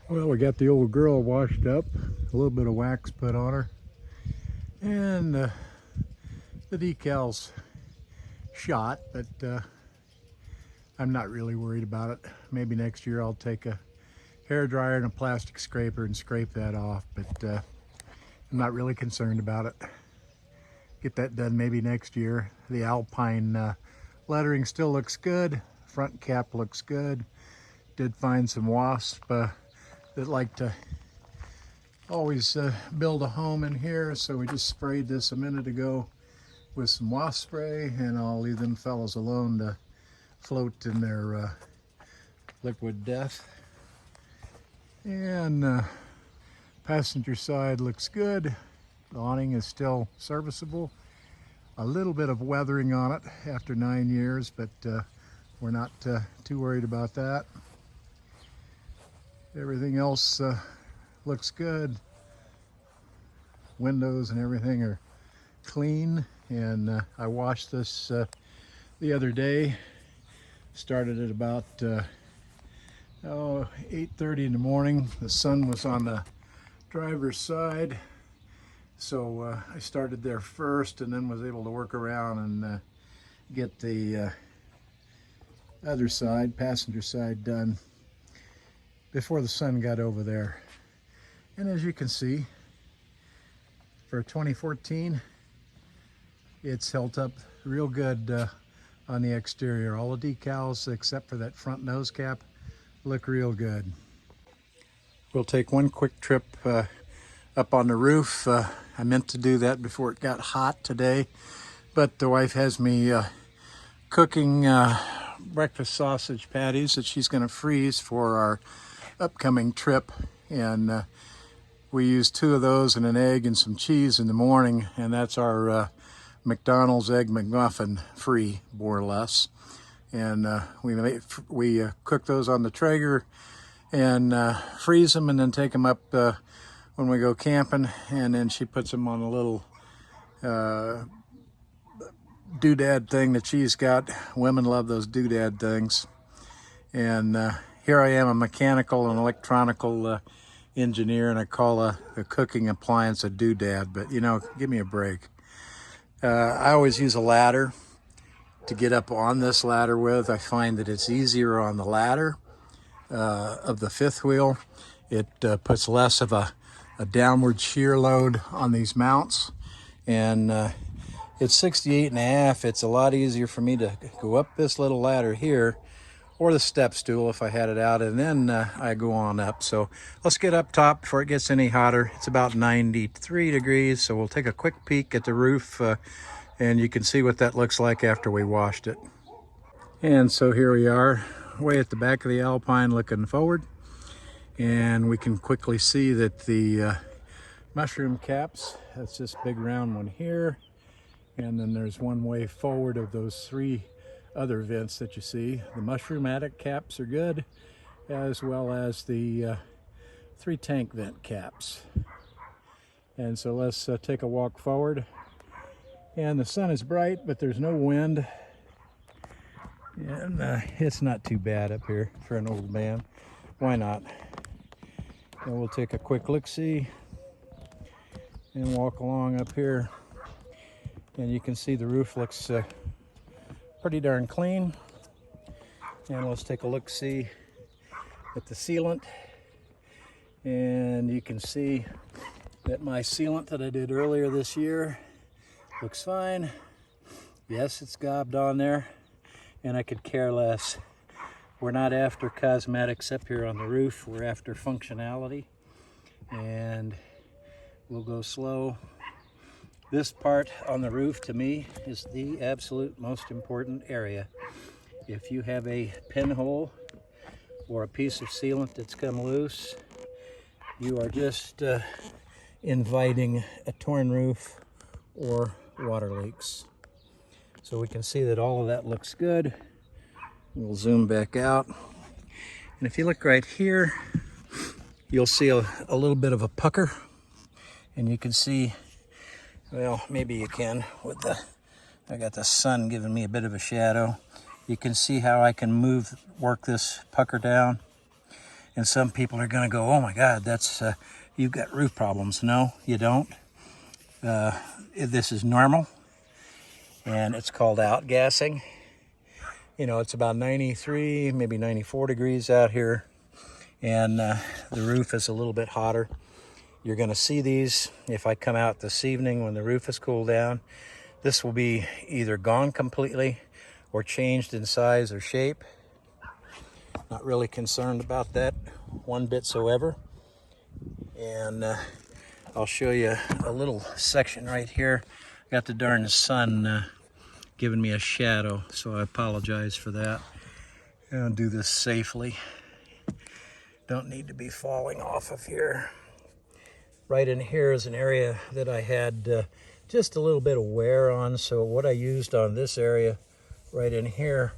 Well, we got the old girl washed up, a little bit of wax put on her, and the decals shot, but I'm not really worried about it. Maybe next year I'll take a hair dryer and a plastic scraper and scrape that off, but I'm not really concerned about it. Get that done maybe next year. The Alpine lettering still looks good. Front cap looks good. Did find some wasps that like to always build a home in here, so we just sprayed this a minute ago with some wasp spray, and I'll leave them fellows alone to float in their liquid death. And passenger side looks good. The awning is still serviceable. A little bit of weathering on it after 9 years, but we're not too worried about that. Everything else looks good. Windows and everything are clean, and I washed this the other day. Started at about 8:30 in the morning. The sun was on the driver's side, so I started there first and then was able to work around and get the other side, passenger side, done before the sun got over there. And as you can see, for 2014, it's held up real good on the exterior. All the decals except for that front nose cap look real good. We'll take one quick trip up on the roof. I meant to do that before it got hot today, but the wife has me cooking breakfast sausage patties that she's going to freeze for our upcoming trip, and we use 2 of those and an egg and some cheese in the morning, and that's our McDonald's Egg McMuffin free, more or less. And we cook those on the Traeger and freeze them, and then take them up when we go camping. And then she puts them on a little doodad thing that she's got. Women love those doodad things. And here I am, a mechanical and electronical engineer, and I call the cooking appliance a doodad, but you know, give me a break. I always use a ladder to get up on this ladder with. I find that it's easier on the ladder of the 5th wheel. It puts less of a downward shear load on these mounts, and it's 68.5. It's a lot easier for me to go up this little ladder here, or the step stool if I had it out, and then I go on up. So let's get up top before it gets any hotter. It's about 93 degrees, so we'll take a quick peek at the roof, and you can see what that looks like after we washed it. And so here we are, way at the back of the Alpine looking forward, and we can quickly see that the mushroom caps, that's this big round one here, and then there's one way forward of those 3 other vents that you see. The mushroom attic caps are good, as well as the 3 tank vent caps. And so let's take a walk forward. And the sun is bright, but there's no wind, and it's not too bad up here for an old man. Why not? And we'll take a quick look-see and walk along up here, and you can see the roof looks pretty darn clean. And let's take a look-see at the sealant, and you can see that my sealant that I did earlier this year looks fine. Yes, it's gobbed on there, and I could care less. We're not after cosmetics up here on the roof, we're after functionality, and we'll go slow. This part on the roof, to me, is the absolute most important area. If you have a pinhole or a piece of sealant that's come loose, you are just inviting a torn roof or water leaks. So we can see that all of that looks good. We'll zoom back out. And if you look right here, you'll see a little bit of a pucker. And you can see, well, maybe you can with I got the sun giving me a bit of a shadow. You can see how I can work this pucker down. And some people are going to go, oh my God, that's you've got roof problems. No, you don't. This is normal, and it's called outgassing. You know, it's about 93, maybe 94 degrees out here, and the roof is a little bit hotter. You're going to see these if I come out this evening when the roof is cooled down. This will be either gone completely or changed in size or shape. Not really concerned about that one bit so ever. And I'll show you a little section right here. Got the darn sun giving me a shadow, so I apologize for that. I'll do this safely. Don't need to be falling off of here. Right in here is an area that I had just a little bit of wear on, so what I used on this area right in here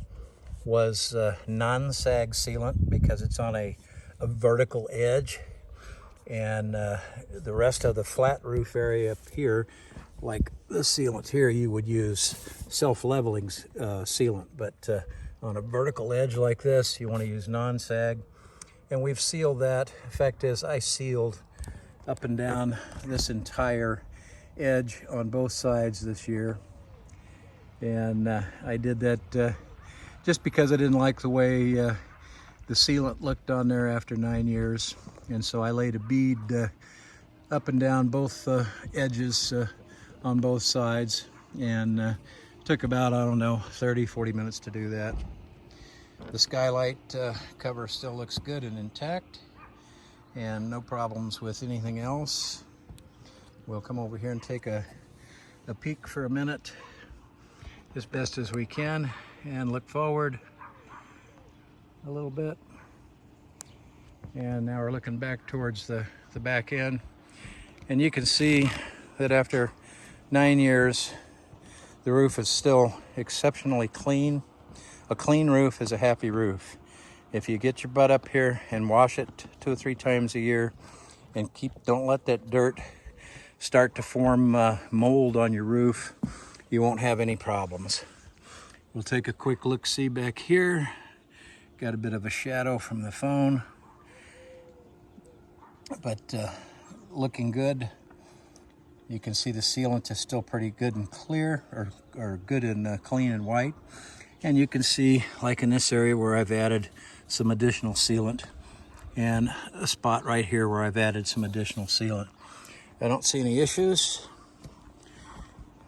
was non-sag sealant, because it's on a vertical edge, and the rest of the flat roof area up here, like the sealant here, you would use self-leveling sealant, but on a vertical edge like this, you want to use non-sag, and we've sealed that. The fact is, I sealed up and down this entire edge on both sides this year, and I did that just because I didn't like the way the sealant looked on there after 9 years, and so I laid a bead up and down both edges on both sides, and took about, I don't know, 30-40 minutes to do that. The skylight cover still looks good and intact, and no problems with anything else. We'll come over here and take a peek for a minute as best as we can, and look forward a little bit. And now we're looking back towards the back end, and you can see that after 9 years the roof is still exceptionally clean. A clean roof is a happy roof. If you get your butt up here and wash it 2 or 3 times a year, and don't let that dirt start to form mold on your roof, you won't have any problems. We'll take a quick look-see back here. Got a bit of a shadow from the phone, but looking good. You can see the sealant is still pretty good and clear, or good and clean and white. And you can see, like in this area where I've added some additional sealant, and a spot right here where I've added some additional sealant. I don't see any issues.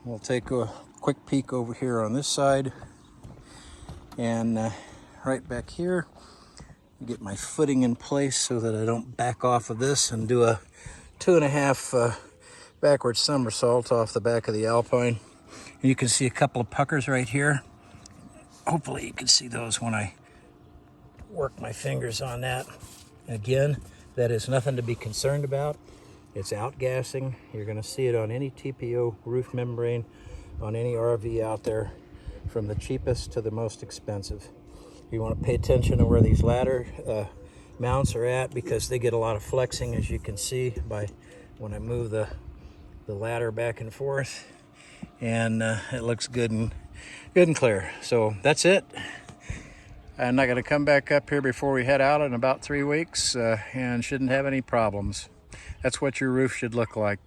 We'll take a quick peek over here on this side, and right back here, get my footing in place so that I don't back off of this and do a 2.5 backward somersault off the back of the Alpine. And you can see a couple of puckers right here. Hopefully you can see those when I work my fingers on that. Again, that is nothing to be concerned about. It's outgassing. You're going to see it on any TPO roof membrane, on any RV out there, from the cheapest to the most expensive. You want to pay attention to where these ladder mounts are at, because they get a lot of flexing, as you can see by when I move the ladder back and forth, and it looks good and clear. So that's it. I'm not going to come back up here before we head out in about 3 weeks, and shouldn't have any problems. That's what your roof should look like.